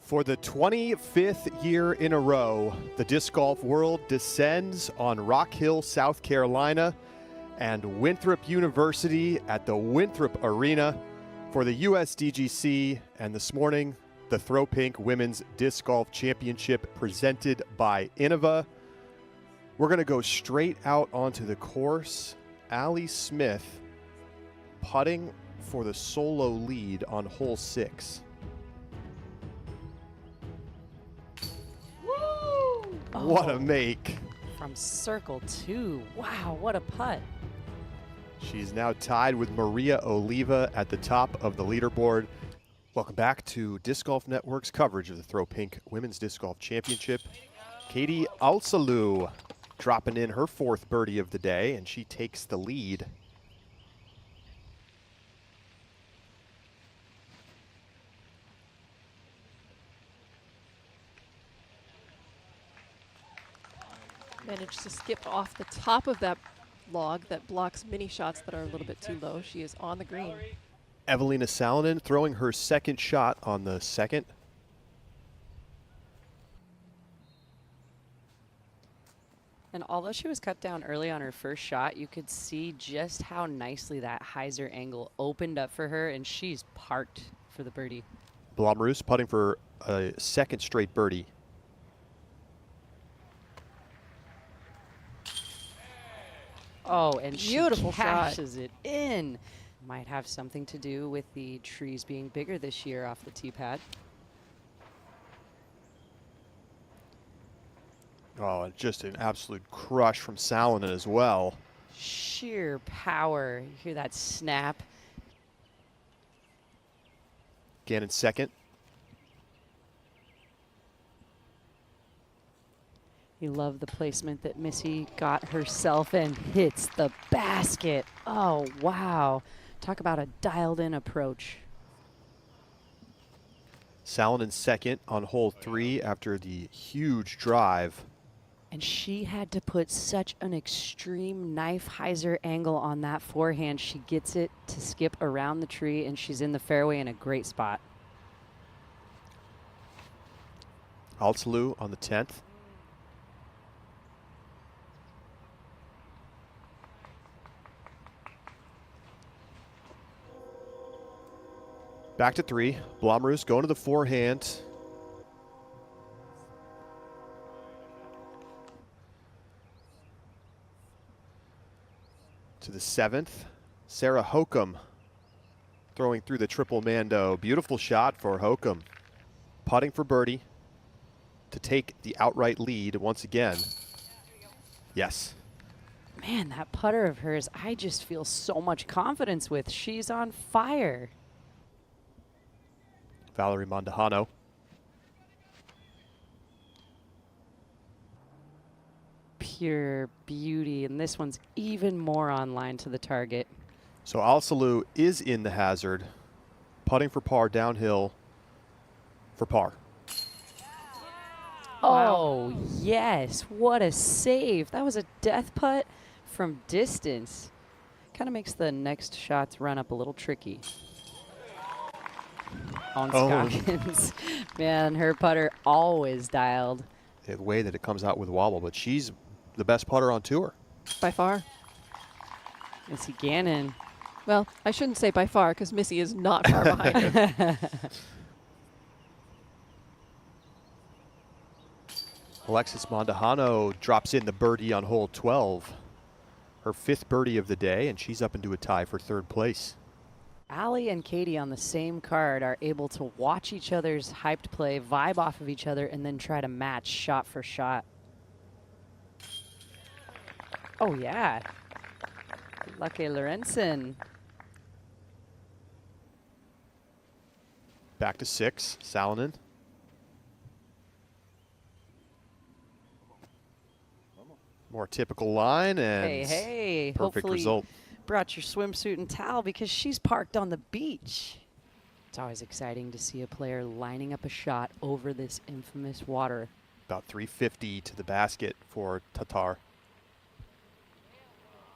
For the 25th year in a row, the disc golf world descends on Rock Hill, South Carolina, and Winthrop University at the Winthrop Arena for the USDGC, and this morning, the Throw Pink Women's Disc Golf Championship presented by Innova. We're going to go straight out onto the course. Allie Smith putting for the solo lead on hole 6. What a make. From circle 2. Wow, what a putt. She's now tied with Maria Oliva at the top of the leaderboard. Welcome back to Disc Golf Network's coverage of the Throw Pink Women's Disc Golf Championship. Katie Alsalu dropping in her 4th birdie of the day, and she takes the lead. Managed to skip off the top of that log that blocks mini shots that are a little bit too low. She is on the green. Evelina Salonen throwing her 2nd shot on the 2nd. And although she was cut down early on her first shot, you could see just how nicely that hyzer angle opened up for her, and she's parked for the birdie. Blomroos putting for a 2nd straight birdie. Oh, and beautiful she cashes it in. Might have something to do with the trees being bigger this year off the tee pad. Oh, and just an absolute crush from Salonen as well. Sheer power. You hear that snap. Gannon 2nd. You love the placement that Missy got herself and hits the basket. Oh, wow. Talk about a dialed-in approach. Salonen 2nd on hole 3 after the huge drive. And she had to put such an extreme knife hyzer angle on that forehand. She gets it to skip around the tree, and she's in the fairway in a great spot. Alsalu on the 10th. Back to 3. Blomroos going to the forehand. To the 7th. Sarah Hokum throwing through the triple mando. Beautiful shot for Hokum. Putting for birdie to take the outright lead once again. Yes. Man, that putter of hers, I just feel so much confidence with. She's on fire. Valerie Mondahano. Pure beauty, and this one's even more on line to the target. So Alsalu is in the hazard, putting for par downhill for par. Oh, yes. What a save. That was a death putt from distance. Kind of makes the next shots run up a little tricky. On Scoggins. Man, her putter always dialed. The way that it comes out with wobble, but she's the best putter on tour. By far. Missy Gannon. Well, I shouldn't say by far, because Missy is not far behind her. Alexis Mondahano drops in the birdie on hole 12. Her 5th birdie of the day, and she's up into a tie for 3rd place. Allie and Katie on the same card are able to watch each other's hyped play, vibe off of each other, and then try to match shot for shot. Oh, yeah. Lucky Lorenzen. Back to 6, Salonen. More typical line, and hey, perfect hopefully result. Brought your swimsuit and towel because she's parked on the beach. It's always exciting to see a player lining up a shot over this infamous water. About 350 to the basket for Tatar.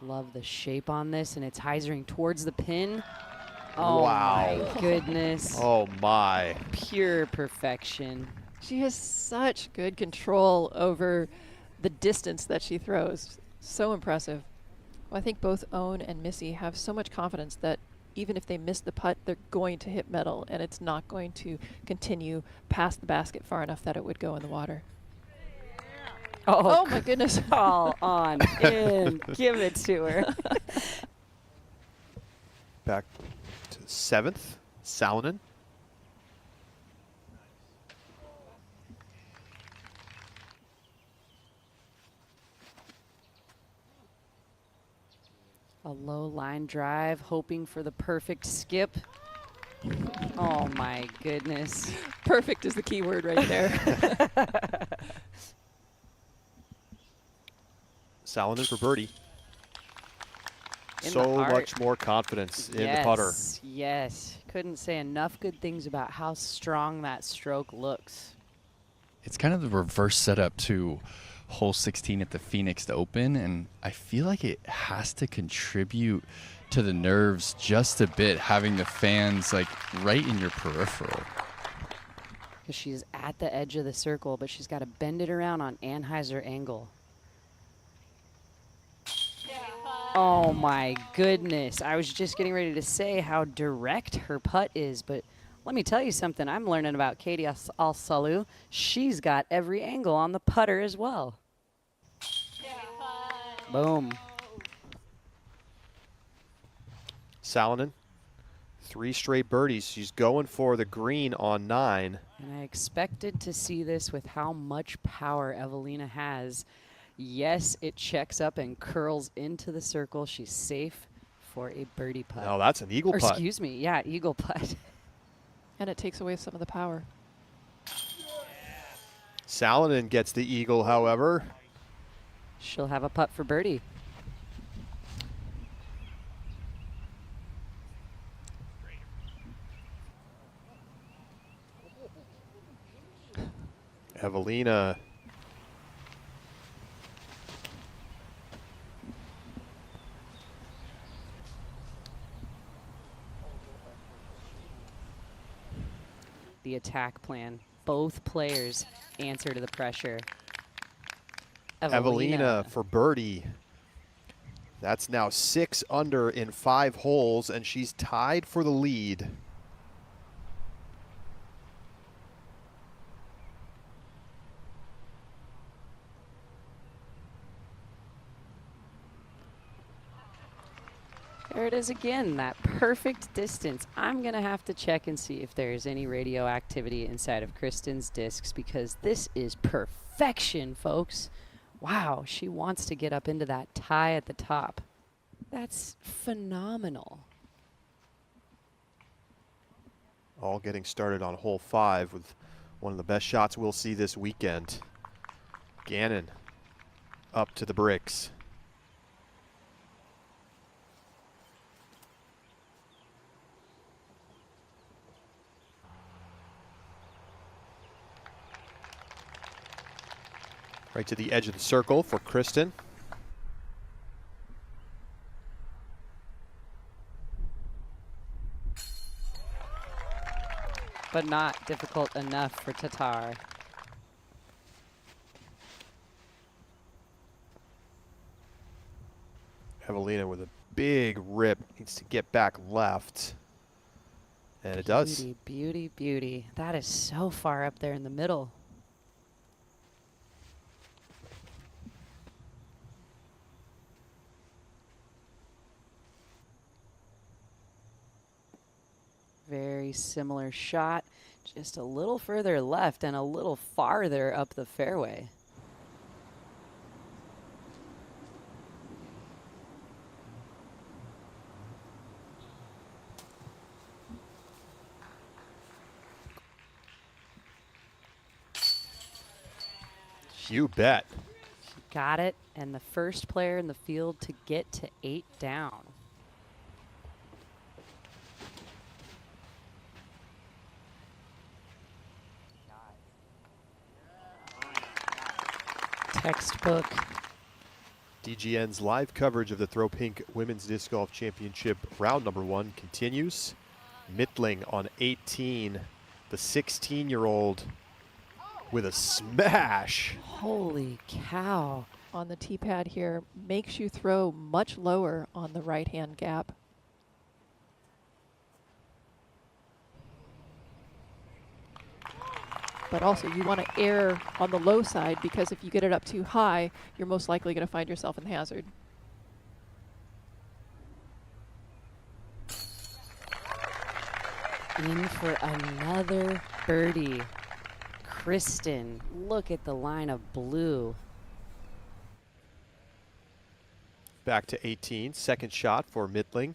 Love the shape on this, and it's hyzering towards the pin. Oh Wow. my goodness. Oh my. Pure perfection. She has such good control over the distance that she throws. So impressive. Well, I think both Owen and Missy have so much confidence that even if they miss the putt, they're going to hit metal, and it's not going to continue past the basket far enough that it would go in the water. Oh my goodness. Call on in. Give it to her. Back to 7th, Salonen. A low line drive, hoping for the perfect skip. Oh my goodness. Perfect is the key word right there. Salonen for birdie. In the So heart. much more confidence in the putter. Yes. Couldn't say enough good things about how strong that stroke looks. It's kind of the reverse setup to hole 16 at the Phoenix Open, and I feel like it has to contribute to the nerves just a bit, having the fans like right in your peripheral. Because she's at the edge of the circle, but she's got to bend it around on Anheuser angle. Oh my goodness. I was just getting ready to say how direct her putt is, but let me tell you something. I'm learning about Katie Al-Salou. She's got every angle on the putter as well. Boom. Salonen, 3 straight birdies. She's going for the green on 9. And I expected to see this with how much power Evelina has. Yes, it checks up and curls into the circle. She's safe for a birdie putt. Oh, that's an eagle Or putt. excuse me, yeah, eagle putt. And it takes away some of the power. Salonen gets the eagle, however. She'll have a putt for birdie. Evelina The attack plan. Both players answer to the pressure. Evelina for birdie. That's now 6 under in 5 holes, and she's tied for the lead. There it is again, that perfect distance. I'm going to have to check and see if there's any radioactivity inside of Kristen's discs, because this is perfection, folks. Wow, she wants to get up into that tie at the top. That's phenomenal. All getting started on hole 5 with one of the best shots we'll see this weekend. Gannon up to the bricks. Right to the edge of the circle for Kristen. But not difficult enough for Tatar. Evelina with a big rip, needs to get back left. And it does. Beauty, beauty, beauty. That is so far up there in the middle. Very similar shot, just a little further left and a little farther up the fairway. You bet. She got it, and the first player in the field to get to 8 down. Textbook. DGN's live coverage of the Throw Pink Women's Disc Golf Championship round number 1 continues. Mittling on 18, the 16-year-old with a smash. Holy cow. On the tee pad here, makes you throw much lower on the right-hand gap. But also you want to err on the low side, because if you get it up too high, you're most likely going to find yourself in hazard. In for another birdie. Kristen, look at the line of blue. Back to 18, second shot for Mittling.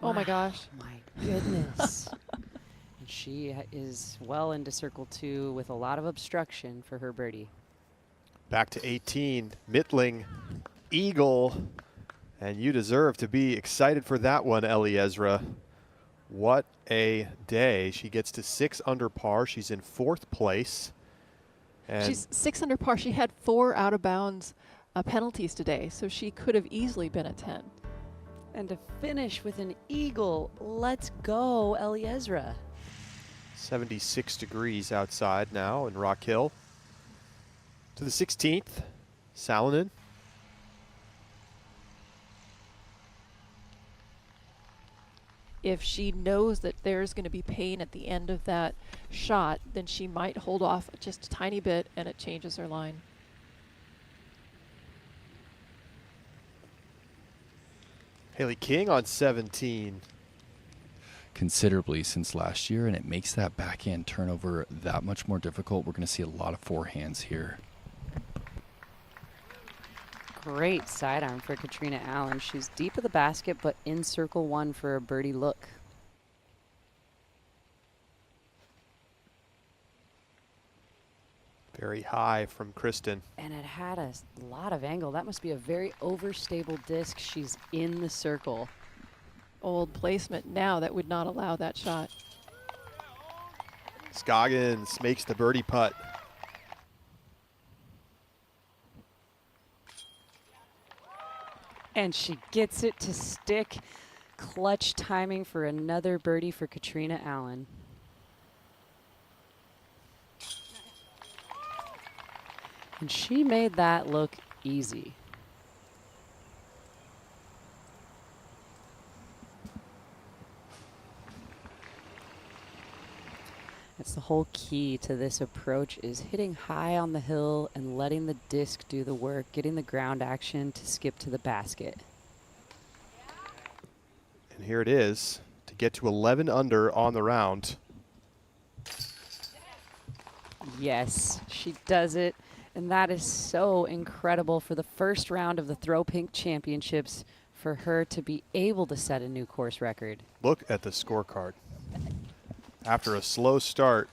Oh my gosh. My goodness. And she is well into circle 2 with a lot of obstruction for her birdie. Back to 18, Mittling, eagle. And you deserve to be excited for that one, Ellie Ezra. What a day. She gets to 6 under par. She's in 4th place. And She's 6 under par. She had 4 out of bounds penalties today, so she could have easily been a 10. And to finish with an eagle, let's go, Ellie Ezra. 76 degrees outside now in Rock Hill. To the 16th, Salonen. If she knows that there's going to be pain at the end of that shot, then she might hold off just a tiny bit and it changes her line. Haley King on 17. Considerably since last year, and it makes that backhand turnover that much more difficult. We're going to see a lot of forehands here. Great sidearm for Katrina Allen. She's deep of the basket, but in circle 1 for a birdie look. Very high from Kristen. And it had a lot of angle. That must be a very overstable disc. She's in the circle. Old placement now that would not allow that shot. Scoggins makes the birdie putt. And she gets it to stick. Clutch timing for another birdie for Katrina Allen. And she made that look easy. That's the whole key to this approach, is hitting high on the hill and letting the disc do the work, getting the ground action to skip to the basket. And here it is to get to 11 under on the round. Yes, she does it. And that is so incredible for the first round of the Throw Pink Championships, for her to be able to set a new course record. Look at the scorecard. After a slow start,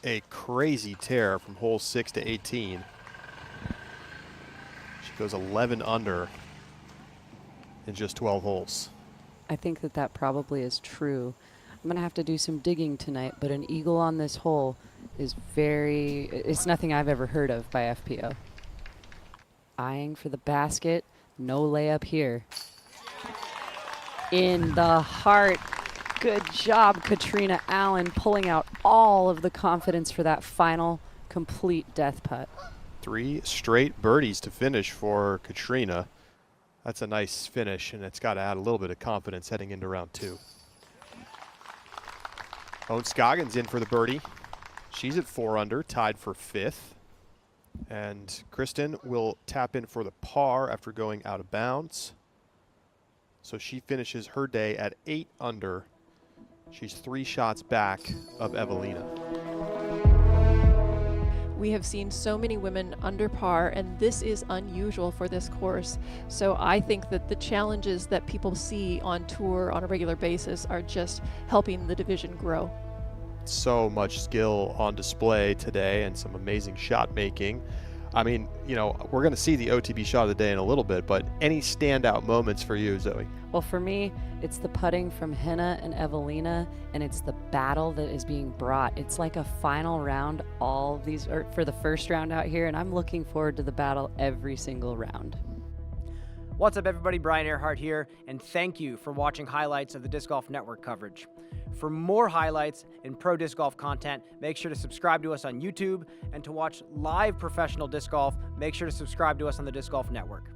a crazy tear from hole 6 to 18. She goes 11 under in just 12 holes. I think that that probably is true. I'm going to have to do some digging tonight, but an eagle on this hole is it's nothing I've ever heard of by FPO. Eyeing for the basket, no layup here. In the heart. Good job, Katrina Allen, pulling out all of the confidence for that final complete death putt. 3 straight birdies to finish for Katrina. That's a nice finish, and it's got to add a little bit of confidence heading into round 2. Owen Scoggins in for the birdie. She's at 4 under, tied for 5th. And Kristen will tap in for the par after going out of bounds. So she finishes her day at 8 under. She's 3 shots back of Evelina. We have seen so many women under par, and this is unusual for this course. So I think that the challenges that people see on tour on a regular basis are just helping the division grow. So much skill on display today and some amazing shot making. I mean, you know, we're going to see the OTB shot of the day in a little bit, but any standout moments for you, Zoe? Well, for me, it's the putting from Henna and Evelina, and it's the battle that is being brought. It's like a final round, all of these, or for the first round out here, and I'm looking forward to the battle every single round. What's up, everybody? Brian Earhart here, and thank you for watching highlights of the Disc Golf Network coverage. For more highlights and pro disc golf content, make sure to subscribe to us on YouTube, and to watch live professional disc golf, make sure to subscribe to us on the Disc Golf Network.